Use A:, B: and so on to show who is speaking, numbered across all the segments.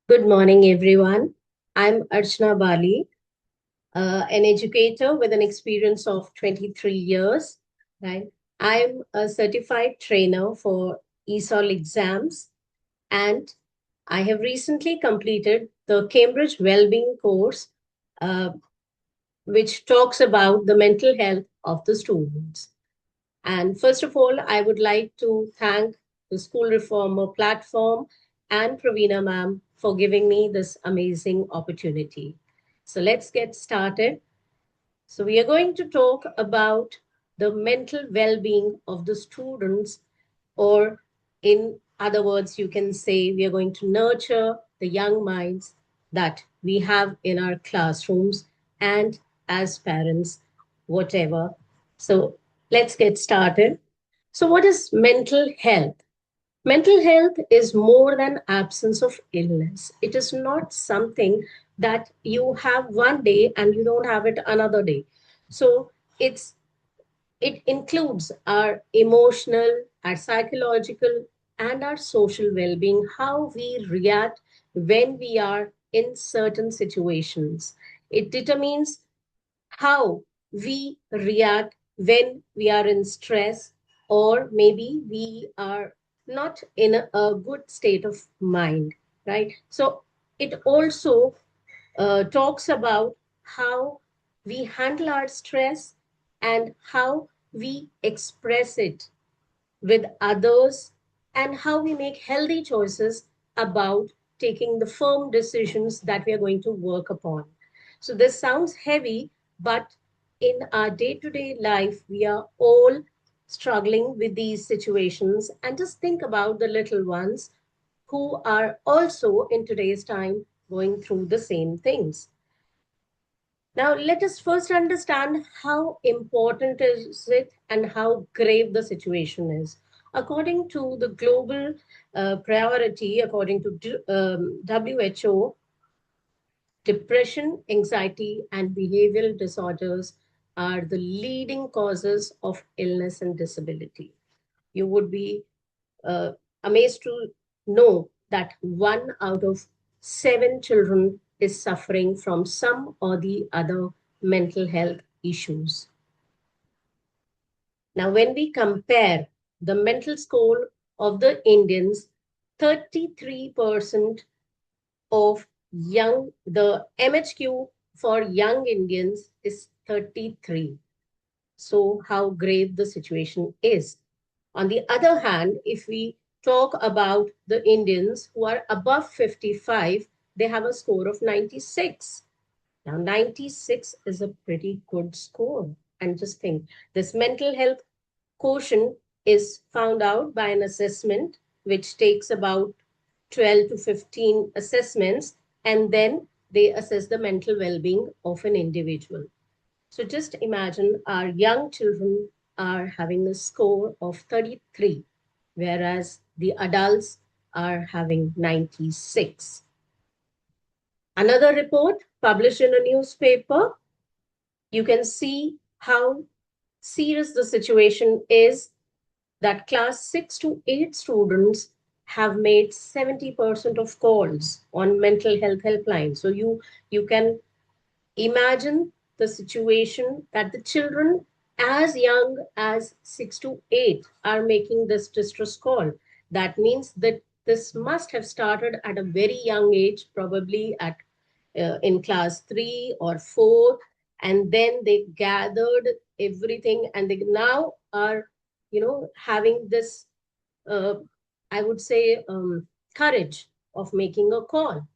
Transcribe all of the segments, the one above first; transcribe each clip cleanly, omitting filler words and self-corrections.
A: Good morning, everyone. I'm Archna Bali, an educator with an experience of 23 years. Right? I'm a certified trainer for ESOL exams, and I have recently completed the Cambridge Wellbeing course, uh, which talks about the mental health of the students. And first of all, I would like to thank the School Reformer platform and Pravina ma'am for giving me this amazing opportunity. So let's get started. So we are going to talk about the mental well-being of the students, or in other words, you can say we are going to nurture the young minds that we have in our classrooms and as parents, whatever. So let's get started. So, what is mental health? Mental health is more than absence of illness. It is not something that you have one day and you don't have it another day. So it includes our emotional, our psychological, and our social well-being, how we react when we are in certain situations. It determines how we react when we are in stress, or maybe we are not in a good state of mind, right? So it also talks about how we handle our stress and how we express it with others, and how we make healthy choices about taking the firm decisions that we are going to work upon. So, this sounds heavy, but in our day to day life, we are all struggling with these situations. And just think about the little ones who are also in today's time going through the same things. Now, let us first understand how important is it and how grave the situation is. According to the global priority, according to WHO, depression, anxiety, and behavioral disorders are the leading causes of illness and disability. You would be uh, amazed to know that 1 out of 7 children is suffering from some or the other mental health issues. Now, when we compare the mental score of the Indians, 33% of the MHQ for young Indians is 33. So, how grave the situation is. On the other hand, if we talk about the Indians who are above 55, they have a score of 96. Now, 96 is a pretty good score. And just think, this mental health quotient is found out by an assessment which takes about 12 to 15 assessments, and then they assess the mental well being of an individual. So just imagine our young children are having a score of 33, whereas the adults are having 96. Another report published in a newspaper, you can see how serious the situation is, that class 6 to 8 students have made 70% of calls on mental health helpline. So you can imagine the situation that the children as young as 6 to 8 are making this distress call. That means that this must have started at a very young age, probably at in class 3 or 4, and then they gathered everything and they now are having this uh, I would say courage of making a call.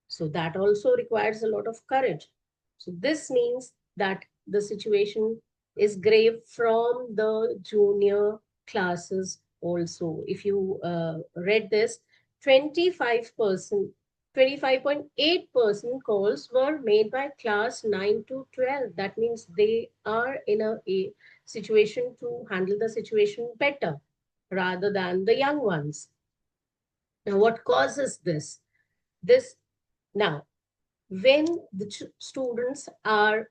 A: So that also requires a lot of courage. So this means that the situation is grave from the junior classes also. If you read this, 25%, 25.8% calls were made by class 9 to 12. That means they are in a situation to handle the situation better rather than the young ones. Now, what causes this? This now when the students are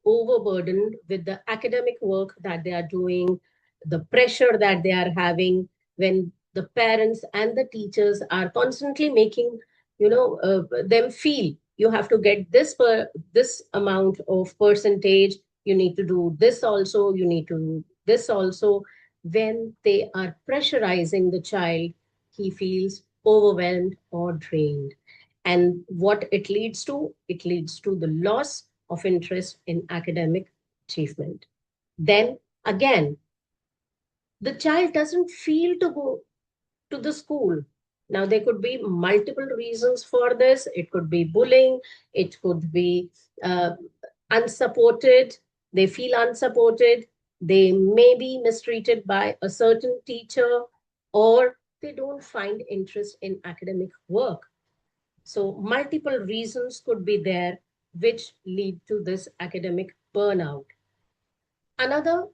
A: overburdened with the academic work that they are doing, the pressure that they are having, when the parents and the teachers are constantly making them feel you have to get this amount of percentage, you need to do this also, you need to do this also. When they are pressurizing the child, he feels overwhelmed or drained. And what it leads to the loss of interest in academic achievement. Then again, the child doesn't feel to go to the school. Now, there could be multiple reasons for this. It could be bullying, it could be uh, unsupported. They feel unsupported. They may be mistreated by a certain teacher, or they don't find interest in academic work. So, multiple reasons could be there which lead to this academic burnout. Another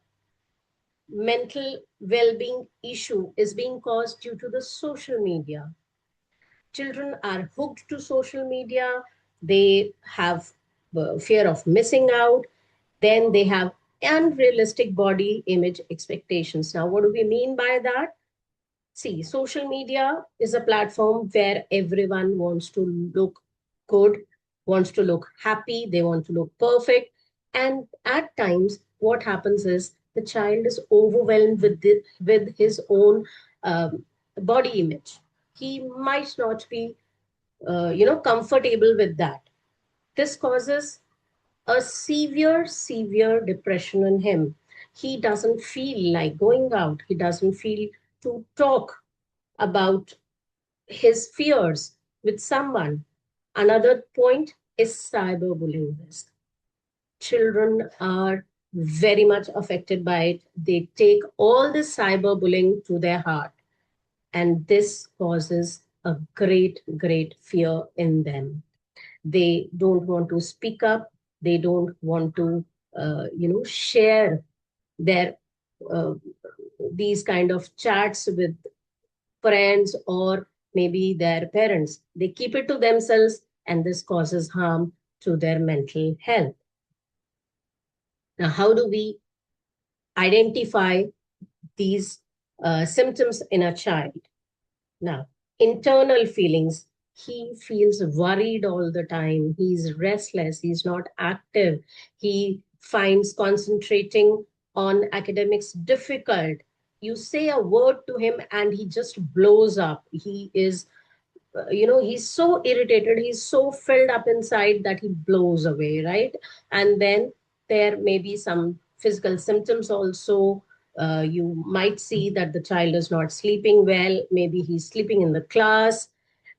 A: mental well-being issue is being caused due to the social media. Children are hooked to social media. They have fear of missing out. Then they have unrealistic body image expectations. Now, what do we mean by that? See, social media is a platform where everyone wants to look good, wants to look happy, they want to look perfect. And at times, what happens is the child is overwhelmed with his own body image. He might not be, comfortable with that. This causes a severe depression in him. He doesn't feel like going out. He doesn't feel to talk about his fears with someone. Another point is cyberbullying risk. Children are very much affected by it. They take all this cyberbullying to their heart, and this causes a great fear in them. They don't want to speak up. They don't want to, share their uh, these kind of chats with friends or maybe their parents. They keep it to themselves, and this causes harm to their mental health. Now, how do we identify these symptoms in a child? Now, internal feelings. He feels worried all the time. He's restless. He's not active. He finds concentrating on academics difficult. You say a word to him and he just blows up. He is he's so irritated, he's so filled up inside that he blows away, right? And then there may be some physical symptoms also. You might see that the child is not sleeping well, maybe he's sleeping in the class.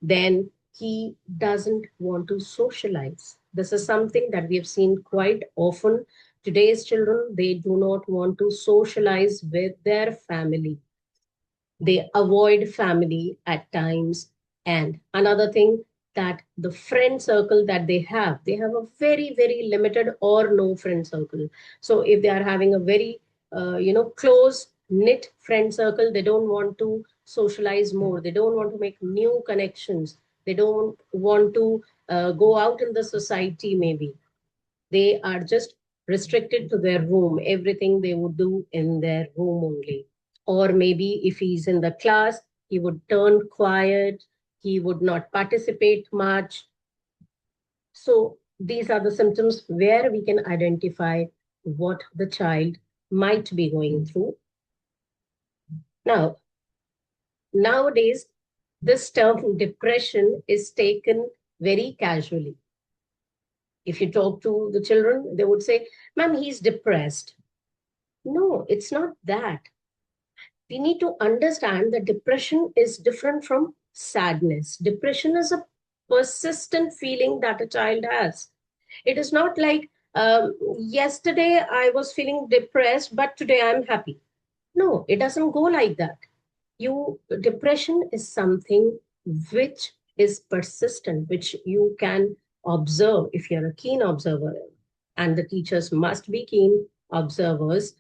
A: Then he doesn't want to socialize. This is something that we have seen quite often. Today's children, they do not want to socialize with their family. They avoid family at times. And another thing, that the friend circle that they have a very limited or no friend circle. So if they are having a very close knit friend circle, they don't want to socialize more, they don't want to make new connections, they don't want to go out in the society. Maybe they are just restricted to their room, everything they would do in their room only. Or maybe if he's in the class, he would turn quiet, he would not participate much. So these are the symptoms where we can identify what the child might be going through. Now, nowadays, this term depression is taken very casually. If you talk to the children, they would say, "Ma'am, he's depressed." No, it's not that. We need to understand that depression is different from sadness. Depression is a persistent feeling that a child has. It is not like, yesterday I was feeling depressed, but today I'm happy. No, it doesn't go like that. Depression is something which is persistent, which you can observe if you're a keen observer, and the teachers must be keen observers.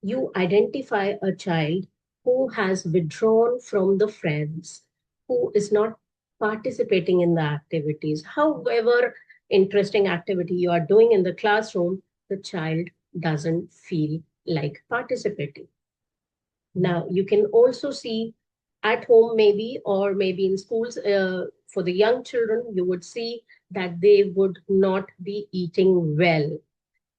A: You identify a child who has withdrawn from the friends, who is not participating in the activities. However interesting activity you are doing in the classroom, the child doesn't feel like participating. Now, you can also see at home, maybe, or maybe in schools, for the young children, you would see that they would not be eating well.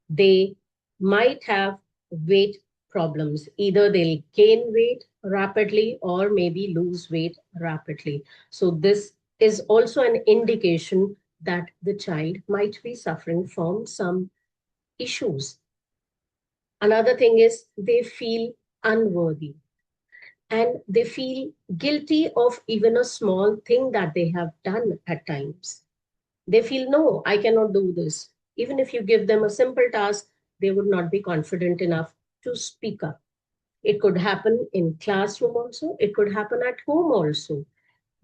A: They might have weight problems. Either they'll gain weight rapidly or maybe lose weight rapidly. So, this is also an indication that the child might be suffering from some issues. Another thing is they feel unworthy and they feel guilty of even a small thing that they have done at times. They feel, no, I cannot do this. Even if you give them a simple task, they would not be confident enough to speak up. It could happen in classroom also, it could happen at home also.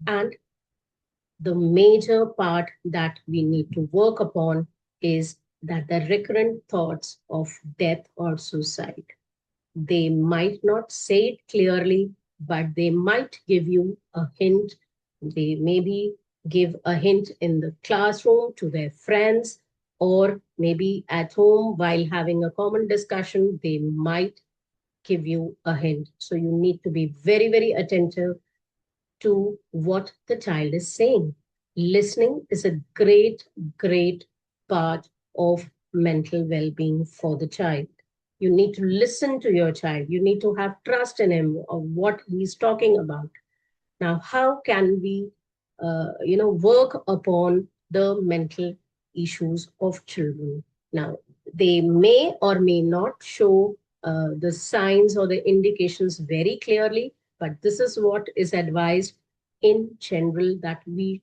A: And the major part that we need to work upon is that the recurrent thoughts of death or suicide. They might not say it clearly, but they might give you a hint. They maybe give a hint in the classroom to their friends, or maybe at home while having a common discussion, they might give you a hint. So you need to be very, very attentive to what the child is saying. Listening is a great, great part of mental well being for the child. You need to listen to your child. You need to have trust in him of what he's talking about. Now, how can we, work upon the mental issues of children? Now, they may or may not show the signs or the indications very clearly, but this is what is advised in general that we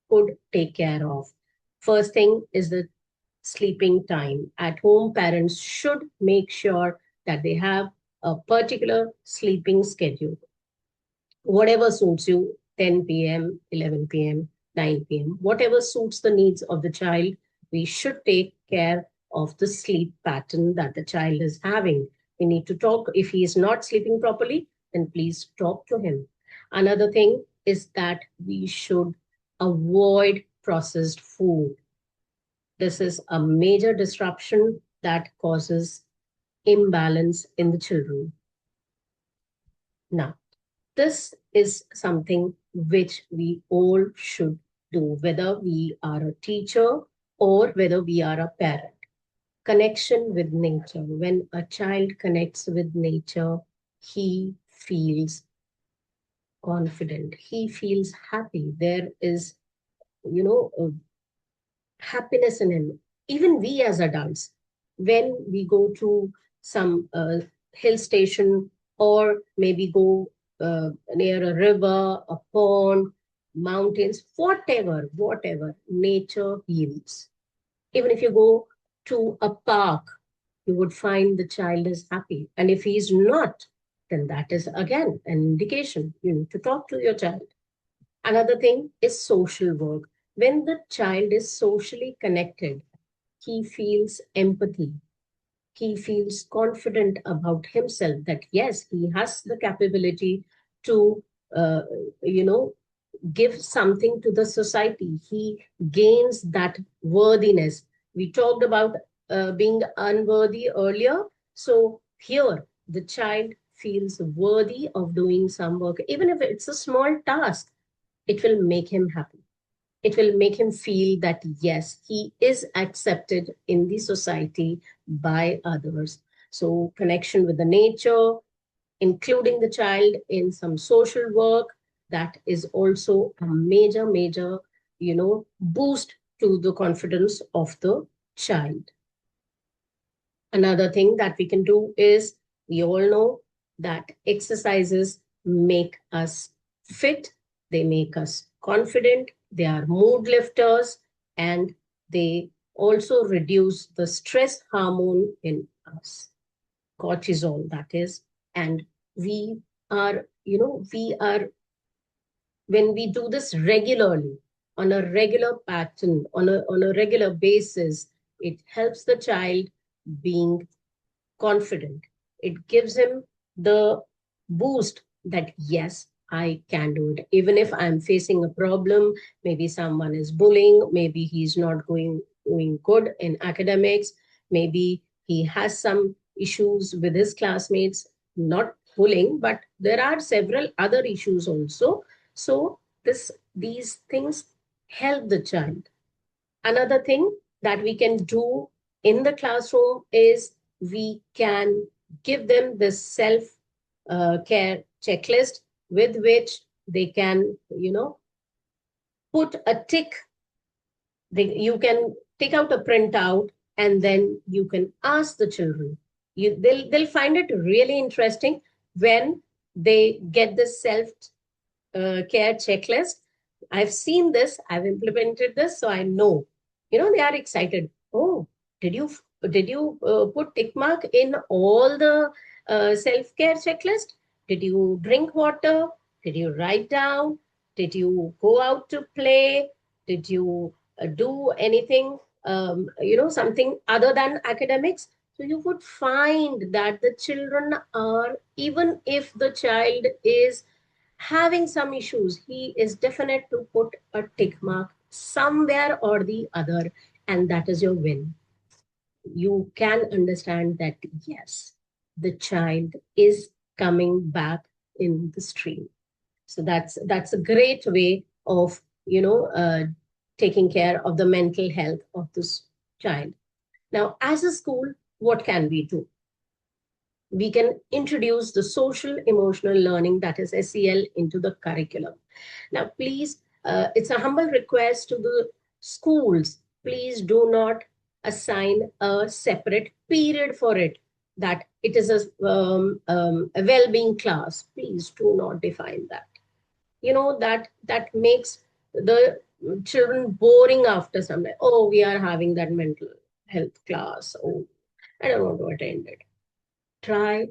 A: could take care of. First thing is the sleeping time. At home, parents should make sure that they have a particular sleeping schedule, whatever suits you, 10 p.m., 11 p.m., 9 p.m., whatever suits the needs of the child. We should take care of the sleep pattern that the child is having. We need to talk. If he is not sleeping properly, then please talk to him. Another thing is that we should avoid processed food. This is a major disruption that causes imbalance in the children. Now, this is something which we all should do, whether we are a teacher or whether we are a parent. Connection with nature. When a child connects with nature, he feels confident. He feels happy. There is, happiness in him. Even we as adults, when we go to some hill station or maybe go near a river, a pond, mountains, whatever, nature heals. Even if you go to a park, you would find the child is happy. And if he's not, then that is again an indication. You need to talk to your child. Another thing is social work. When the child is socially connected, he feels empathy. He feels confident about himself that yes, he has the capability to, uh, you know, give something to the society. He gains that worthiness. We talked about being unworthy earlier. So here, the child feels worthy of doing some work, even if it's a small task. It will make him happy. It will make him feel that yes, he is accepted in the society by others. So connection with the nature, including the child in some social work, that is also a major boost to the confidence of the child. Another thing that we can do is, we all know that exercises make us fit, they make us confident, they are mood lifters, and they also reduce the stress hormone in us, cortisol, that is. And we are, when we do this regularly, on a regular pattern, on a regular basis, it helps the child being confident. It gives him the boost that yes, I can do it. Even if I'm facing a problem, maybe someone is bullying, maybe he's not doing good in academics, maybe he has some issues with his classmates, not bullying, but there are several other issues also. So this these things help the child. Another thing that we can do in the classroom is we can give them this self care checklist with which they can, put a tick. You can take out a printout and then you can ask the children. They'll find it really interesting when they get this self care checklist. I've seen this, I've implemented this, so I know. They are excited. Oh, did you put tick mark in all the self care checklist? Did you drink water? Did you write down? Did you go out to play? Did you do anything? Something other than academics. So you would find that the children are, even if the child is having some issues, he is definite to put a tick mark somewhere or the other, and that is your win. You can understand that, yes, the child is coming back in the stream. So that's a great way of taking care of the mental health of this child. Now, as a school, what can we do? We can introduce the social emotional learning, that is SEL, into the curriculum. Now, please, it's a humble request to the schools, please do not assign a separate period for it, that it is a well-being class. Please do not define that. That makes the children boring after some time. Oh, we are having that mental health class. Oh, I don't want to attend it.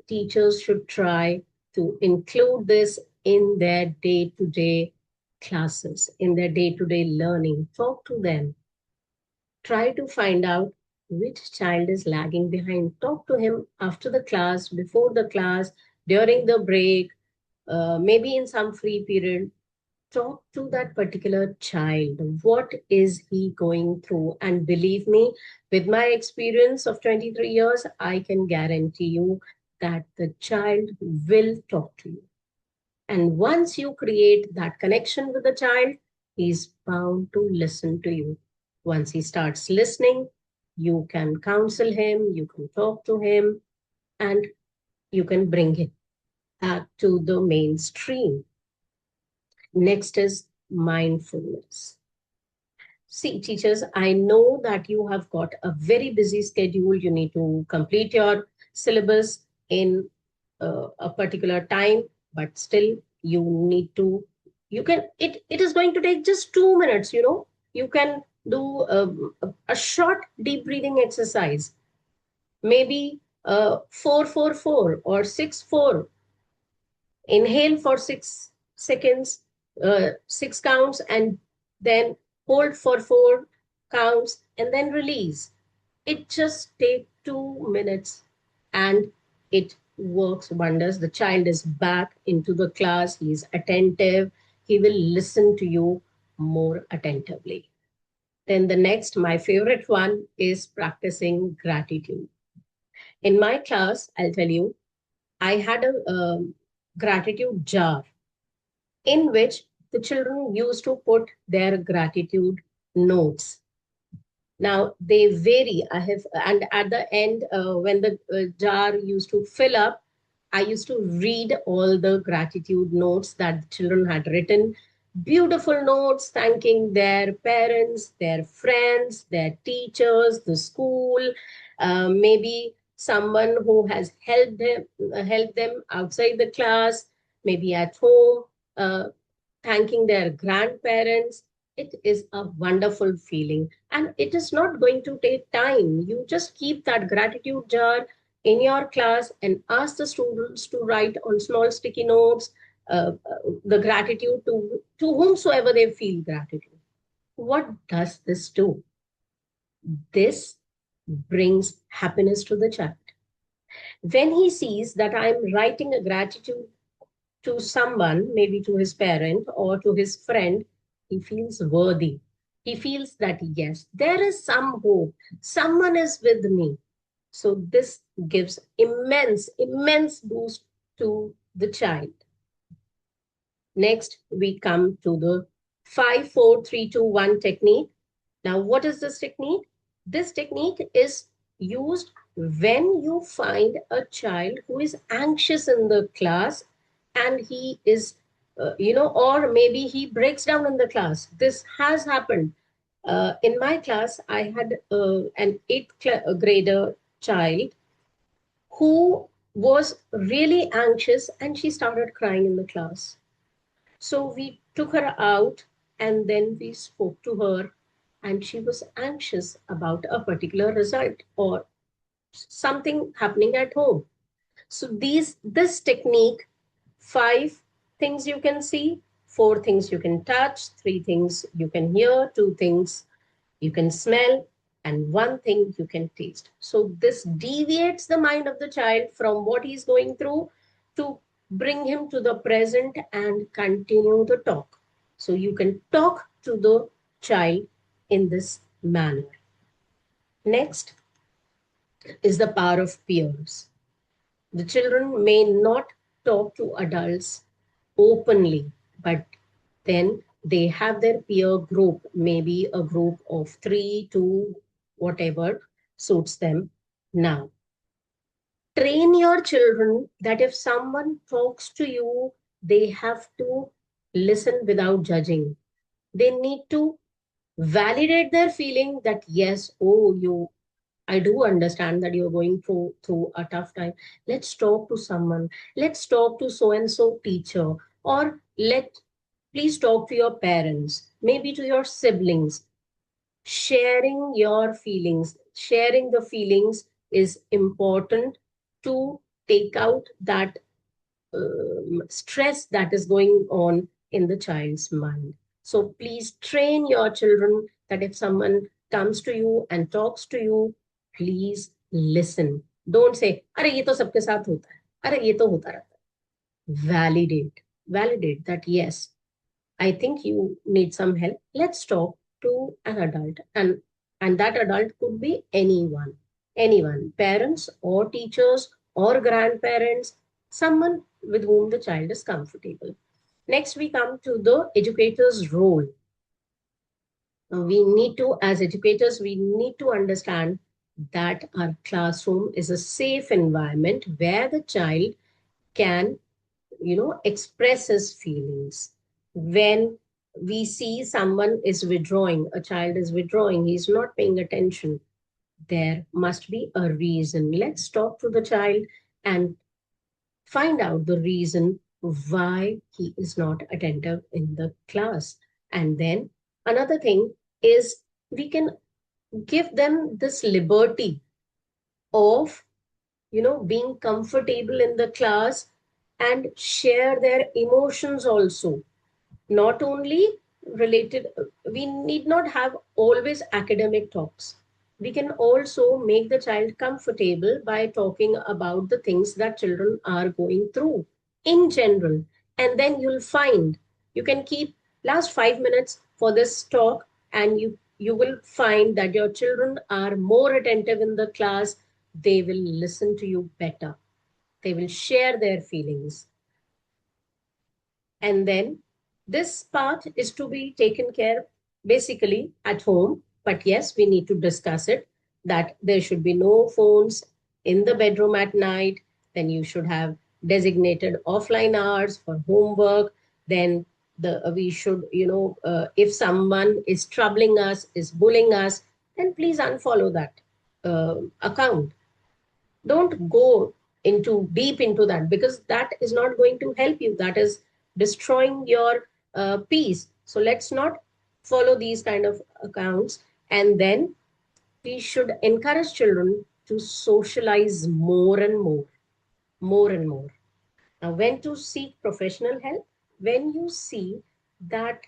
A: Teachers should try to include this in their day-to-day classes, in their day-to-day learning. Talk to them. Try to find out which child is lagging behind. Talk to him after the class, before the class, during the break, maybe in some free period. Talk to that particular child. What is he going through? And believe me, with my experience of 23 years, I can guarantee you that the child will talk to you. And once you create that connection with the child, he's bound to listen to you. Once he starts listening, you can counsel him, you can talk to him, and you can bring him back to the mainstream. Next is mindfulness. See, teachers, I know that you have got a very busy schedule. You need to complete your syllabus in a particular time, but still you need to, it is going to take just 2 minutes. You can do a short deep breathing exercise, maybe 4-4-4 or 6-4. Inhale for 6 seconds, 6 counts, and then hold for 4 counts, and then release. It just takes 2 minutes and it works wonders. The child is back into the class. He is attentive. He will listen to you more attentively. Then the next, my favorite one, is practicing gratitude. In my class, I'll tell you, I had a gratitude jar in which the children used to put their gratitude notes. Now they vary. And at the end, when the jar used to fill up, I used to read all the gratitude notes that the children had written. Beautiful notes thanking their parents, their friends, their teachers, the school, maybe someone who has helped them outside the class, maybe at home, uh, thanking their grandparents. It is a wonderful feeling, and it is not going to take time. You just keep that gratitude jar in your class and ask the students to write on small sticky notes the gratitude to whomsoever they feel gratitude. What does this do? This brings happiness to the child. When he sees that I'm writing a gratitude to someone, maybe to his parent or to his friend, he feels worthy. He feels that, yes, there is some hope. Someone is with me. So this gives immense, immense boost to the child. Next, we come to the 5 4 3 2 1 technique. Now, what is this technique? This technique is used when you find a child who is anxious in the class and he is, or maybe he breaks down in the class. This has happened. In my class, I had an grader child who was really anxious and she started crying in the class. So we took her out and then we spoke to her, and she was anxious about a particular result or something happening at home. So this technique, 5 things you can see, 4 things you can touch, 3 things you can hear, 2 things you can smell, and 1 thing you can taste. So this deviates the mind of the child from what he's going through to bring him to the present and continue the talk. So you can talk to the child in this manner. Next is the power of peers. The children may not talk to adults openly, but then they have their peer group, maybe a group of 3, 2, whatever suits them. Now, train your children that if someone talks to you, they have to listen without judging. They need to validate their feeling that, yes, oh, I do understand that you're going through a tough time. Let's talk to someone. Let's talk to so and so teacher, or please talk to your parents, maybe to your siblings. Sharing your feelings, sharing the feelings is important to take out that stress that is going on in the child's mind. So please train your children that if someone comes to you and talks to you, please listen. Don't say, "अरे ये तो सबके साथ होता है, अरे ये तो होता रहता है." Validate that yes, I think you need some help. Let's talk to an adult, and that adult could be anyone, parents or teachers or grandparents, someone with whom the child is comfortable. Next, we come to the educator's role. We need to, as educators, we need to understand that our classroom is a safe environment where the child can express his feelings. When we see someone is withdrawing, a child is withdrawing, he's not paying attention, there must be a reason. Let's talk to the child and find out the reason why he is not attentive in the class. And then another thing is we can give them this liberty of being comfortable in the class and share their emotions also. Not only related, we need not have always academic talks. We can also make the child comfortable by talking about the things that children are going through in general. And then you'll find you can keep last 5 minutes for this talk, and you will find that your children are more attentive in the class. They will listen to you better. They will share their feelings. And then this part is to be taken care basically at home. But yes, we need to discuss it that there should be no phones in the bedroom at night. Then you should have designated offline hours for homework. Then we should, if someone is troubling us, is bullying us, then please unfollow that account. Don't go into deep into that, because that is not going to help you. That is destroying your peace. So let's not follow these kind of accounts. And then we should encourage children to socialize more and more. Now, when to seek professional help? When you see that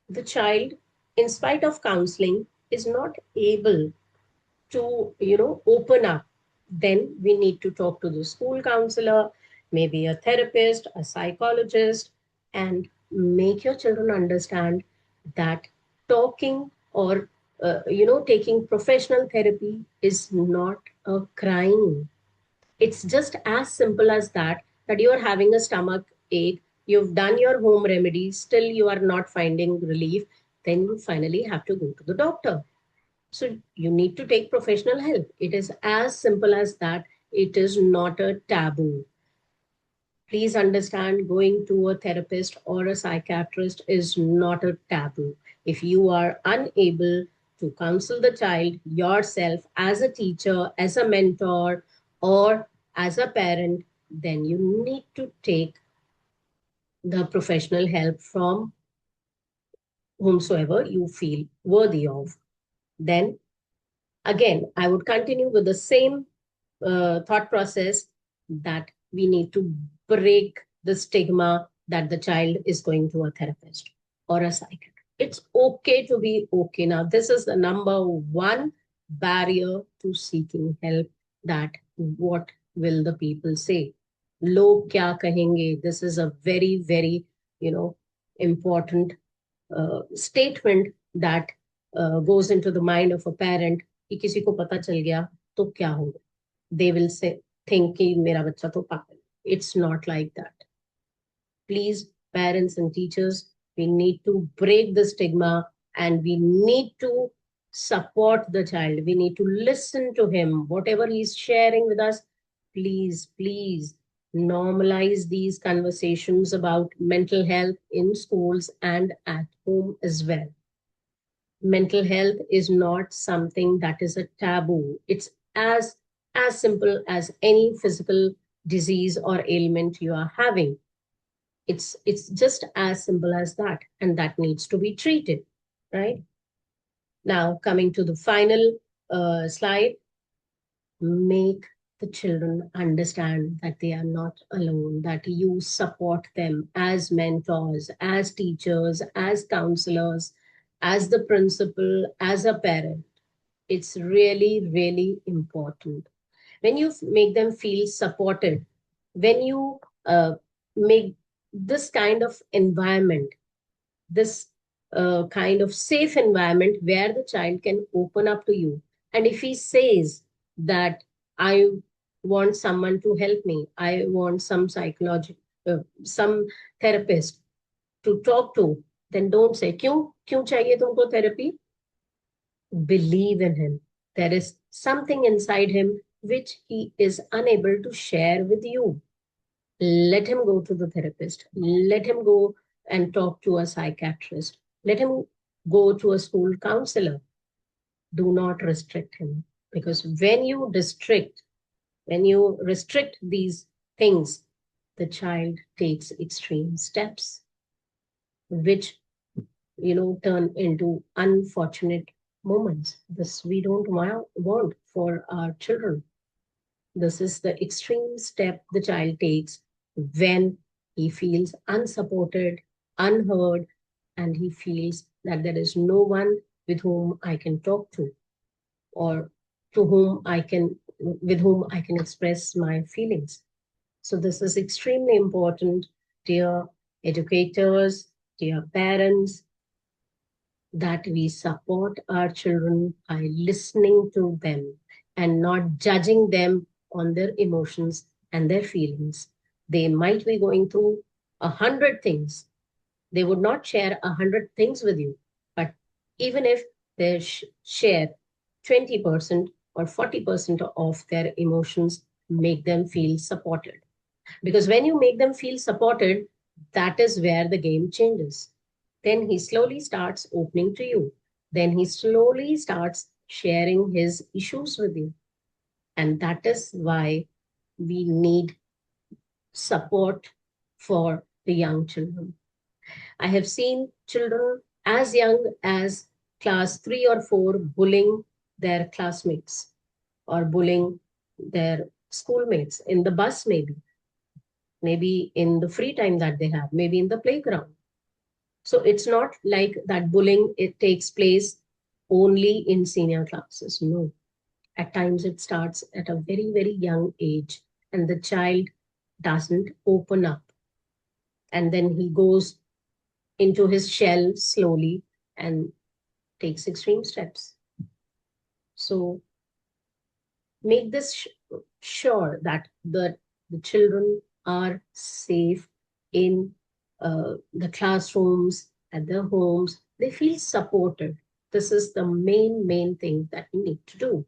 A: the child, in spite of counseling, is not able to open up, then we need to talk to the school counselor, maybe a therapist, a psychologist, and make your children understand that talking or taking professional therapy is not a crime. It's just as simple as that you're having a stomach ache, You've done your home remedies, still you are not finding relief, then you finally have to go to the doctor. So you need to take professional help. It is as simple as that. It is not a taboo. Please understand, going to a therapist or a psychiatrist is not a taboo. If you are unable to counsel the child yourself as a teacher, as a mentor, or as a parent, then you need to take the professional help from whomsoever you feel worthy of. Then again, I would continue with the same thought process that we need to break the stigma that the child is going to a therapist or a psychiatrist. It's okay to be okay. Now, this is the number one barrier to seeking help, that what will the people say? Log kya kahenge? This is a very, very, important statement that goes into the mind of a parent कि किसी को पता चल गया तो क्या होगा. They will say, think कि मेरा बच्चा तो पागल. It's not like that. Please, parents and teachers, we need to break the stigma, and we need to support the child. We need to listen to him. Whatever he's sharing with us, please, please normalize these conversations about mental health in schools and at home as well. Mental health is not something that is a taboo. It's as simple as any physical disease or ailment you are having. It's just as simple as that, and that needs to be treated, right? Now, coming to the final slide, make the children understand that they are not alone, that you support them as mentors, as teachers, as counselors, as the principal, as a parent. It's really, really important. When you make them feel supported, when you make this kind of environment, this kind of safe environment where the child can open up to you. And if he says that I want someone to help me, I want some some therapist to talk to, then don't say, क्यों चाहिए तुमको therapy? Believe in him. There is something inside him which he is unable to share with you. Let him go to the therapist. Let him go and talk to a psychiatrist. Let him go to a school counselor. Do not restrict him. Because when you restrict these things, the child takes extreme steps, which, turn into unfortunate moments. This we don't want for our children. This is the extreme step the child takes when he feels unsupported, unheard, and he feels that there is no one with whom I can talk to, or with whom I can express my feelings. So this is extremely important, dear educators, dear parents, that we support our children by listening to them and not judging them on their emotions and their feelings. They might be going through 100 things. They would not share 100 things with you. But even if they share 20% or 40% of their emotions, make them feel supported. Because when you make them feel supported, that is where the game changes. Then he slowly starts opening to you. Then he slowly starts sharing his issues with you. And that is why we need support for the young children. I have seen children as young as class 3 or 4 bullying their classmates or bullying their schoolmates in the bus, maybe in the free time that they have, maybe in the playground. So it's not like that bullying, it takes place only in senior classes. No. At times it starts at a very, very young age, and the child doesn't open up. And then he goes into his shell slowly and takes extreme steps. So make this sure that the children are safe in the classrooms, at their homes, they feel supported. This is the main thing that we need to do.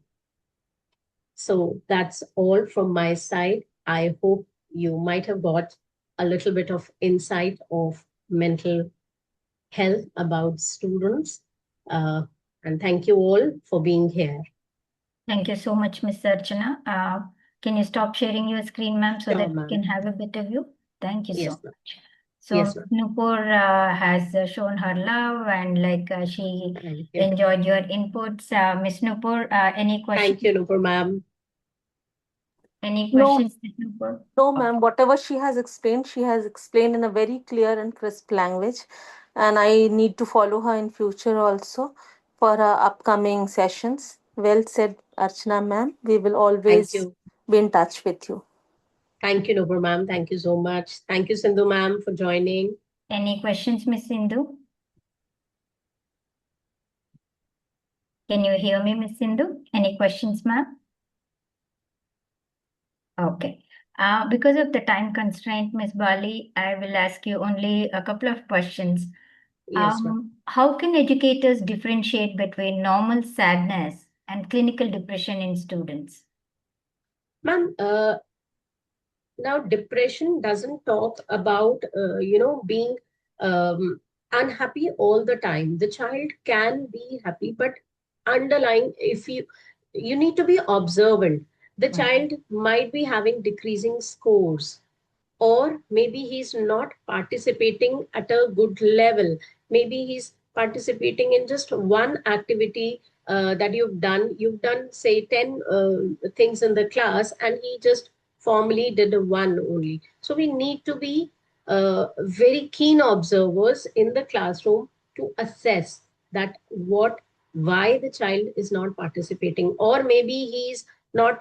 A: So that's all from my side. I hope you might have got a little bit of insight of mental health about students. Uh, and thank you all for being here.
B: Thank you so much, Miss Archana. Can you stop sharing your screen, ma'am, so
A: Sure,
B: that we
A: ma'am.
B: can have a better view? Thank you so
A: Yes, ma'am.
B: much. So
A: Yes,
B: Ms.
A: ma'am.
B: Nupur has shown her love and she
A: Thank you.
B: enjoyed your inputs. Miss Nupur, any
A: Thank you,
B: questions?
A: Nupur ma'am.
B: Any
C: No,
B: questions, Miss Nupur?
C: no, ma'am. Whatever she has explained in a very clear and crisp language. And I need to follow her in future also for her upcoming sessions. Well said, Archana ma'am. We will
A: Thank
C: always
A: you.
C: be in touch with you.
A: Thank you, Nupur ma'am. Thank you so much. Thank you, Sindhu ma'am, for joining.
B: Any questions, Miss Sindhu? Can you hear me, Miss Sindhu? Any questions, ma'am? Okay. Because of the time constraint, Miss Bali, I will ask you only a couple of questions.
A: Yes, ma'am.
B: How can educators differentiate between normal sadness and clinical depression in students?
A: Ma'am, now depression doesn't talk about, being um, unhappy all the time. The child can be happy, but underlying, if you need to be observant. The
B: Right.
A: child might be having decreasing scores, or maybe he's not participating at a good level. Maybe he's participating in just one activity that you've done say 10 things in the class, and he just formally did one only. So we need to be very keen observers in the classroom to assess that what why the child is not participating, or maybe he's not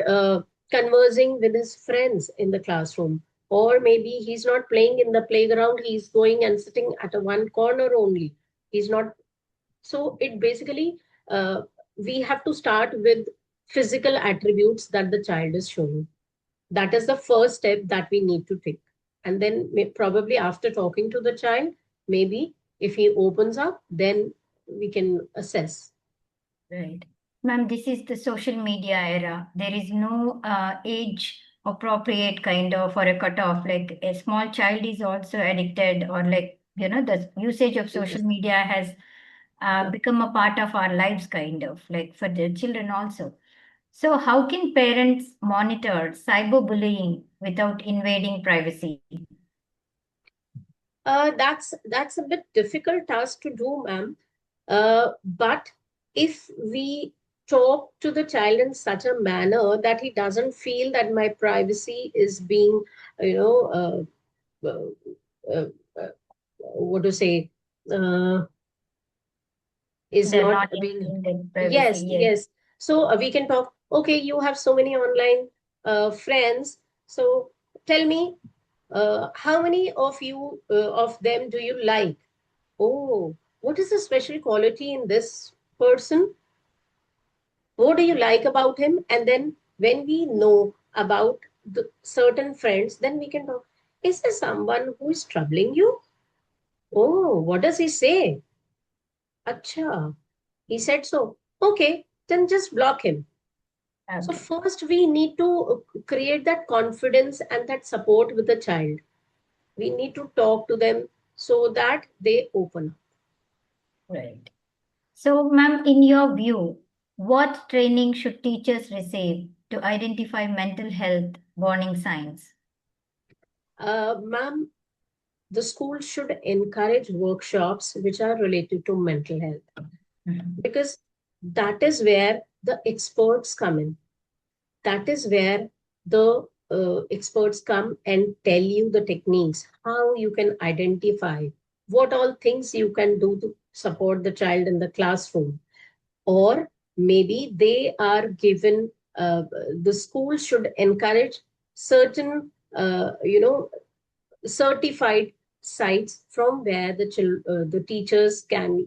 A: conversing with his friends in the classroom, or maybe he's not playing in the playground, he's going and sitting at a one corner only. He's not. So it basically, we have to start with physical attributes that the child is showing. That is the first step that we need to take. And then probably after talking to the child, maybe if he opens up, then we can assess.
B: Right. Ma'am, this is the social media era. There is no age appropriate kind of or a cutoff. Like a small child is also addicted, or the usage of social
A: Yes.
B: media has become a part of our lives, kind of like for the children also. So, how can parents monitor cyberbullying without invading privacy?
A: That's a bit difficult task to do, ma'am. But if we talk to the child in such a manner that he doesn't feel that my privacy is being, you know, uh, uh, what to say, uh, is
B: They're
A: not
B: not
A: being.
B: invading their privacy.
A: Yes,
B: Yes.
A: yes. So we can talk. Okay, you have so many online friends. So tell me, how many of them do you like? Oh, what is the special quality in this person? What do you like about him? And then when we know about the certain friends, then we can talk. Is there someone who is troubling you? Oh, what does he say? Acha, he said so. Okay, then just block him. So
B: Okay.
A: first we need to create that confidence and that support with the child. We need to talk to them so that they open up.
B: Right. So, ma'am, in your view, what training should teachers receive to identify mental health warning signs?
A: Ma'am, the school should encourage workshops which are related to mental health,
B: Mhm.
A: because that is where the experts come in. That is where the experts come and tell you the techniques, how you can identify, what all things you can do to support the child in the classroom. Or maybe they are given, the school should encourage certain, certified sites from where the teachers can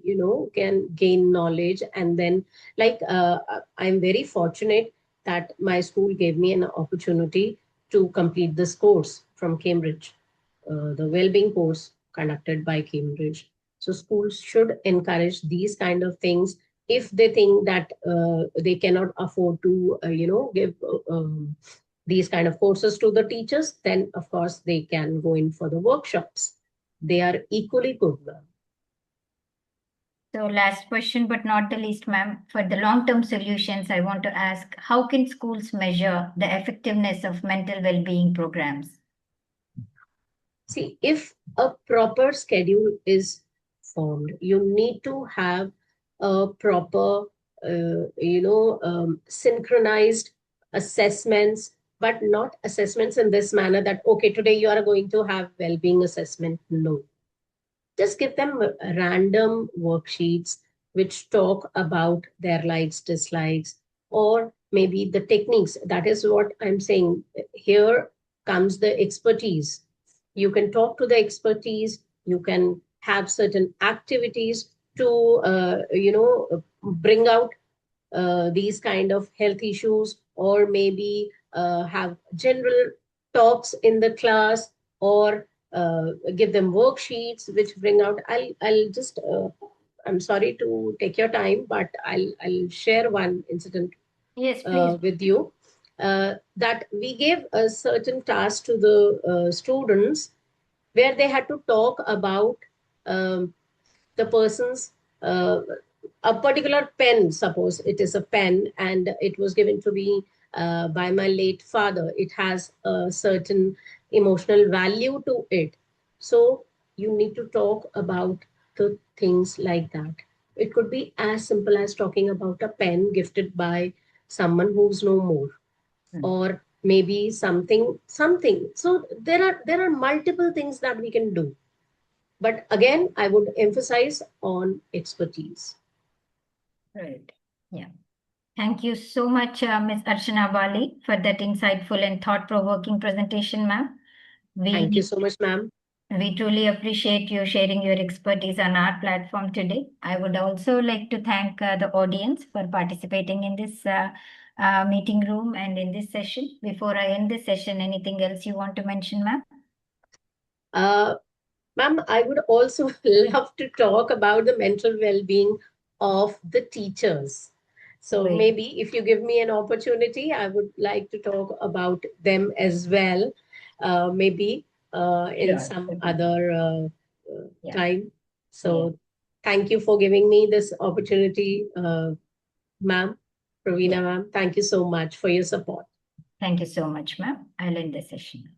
A: gain knowledge. And then, like, I'm very fortunate that my school gave me an opportunity to complete this course from Cambridge, the Wellbeing course. conducted by Cambridge. So schools should encourage these kind of things. If they think that they cannot afford to, give these kind of courses to the teachers, then of course they can go in for the workshops. They are equally good.
B: So last question, but not the least, ma'am. For the long-term solutions, I want to ask, how can schools measure the effectiveness of mental well-being programs?
A: See, if a proper schedule is formed, you need to have a proper, synchronized assessments, but not assessments in this manner that, okay, today you are going to have well-being assessment. No, just give them random worksheets which talk about their likes, dislikes, or maybe the techniques. That is what I'm saying. Here comes the expertise. You can talk to the expertise. You can have certain activities to, bring out these kind of health issues, or maybe have general talks in the class, or give them worksheets which bring out. I'll just I'm sorry to take your time, but I'll share one incident
B: Yes, please.
A: with you. That we gave a certain task to the students, where they had to talk about um, the person's a particular pen. Suppose it is a pen and it was given to me by my late father. It has a certain emotional value to it. So you need to talk about the things like that. It could be as simple as talking about a pen gifted by someone who's no more, or maybe something. So there are multiple things that we can do, but again, I would emphasize on expertise.
B: Right. Yeah. Thank you so much, Ms. Archana Bali, for that insightful and thought-provoking presentation, ma'am.
A: Thank you so much, ma'am.
B: We truly appreciate you sharing your expertise on our platform today. I would also like to thank the audience for participating in this meeting room and in this session. Before I end this session, anything else you want to mention, ma'am?
A: Uh, Ma'am, I would also love to talk about the mental well-being of the teachers. So
B: Great.
A: maybe if you give me an opportunity, I would like to talk about them as well, maybe in
B: Sure.
A: some other
B: Yeah.
A: time. So
B: Yeah.
A: thank you for giving me this opportunity, ma'am, Pravina
B: Yeah.
A: ma'am. Thank you so much for your support.
B: Thank you so much, ma'am. I'll end the session.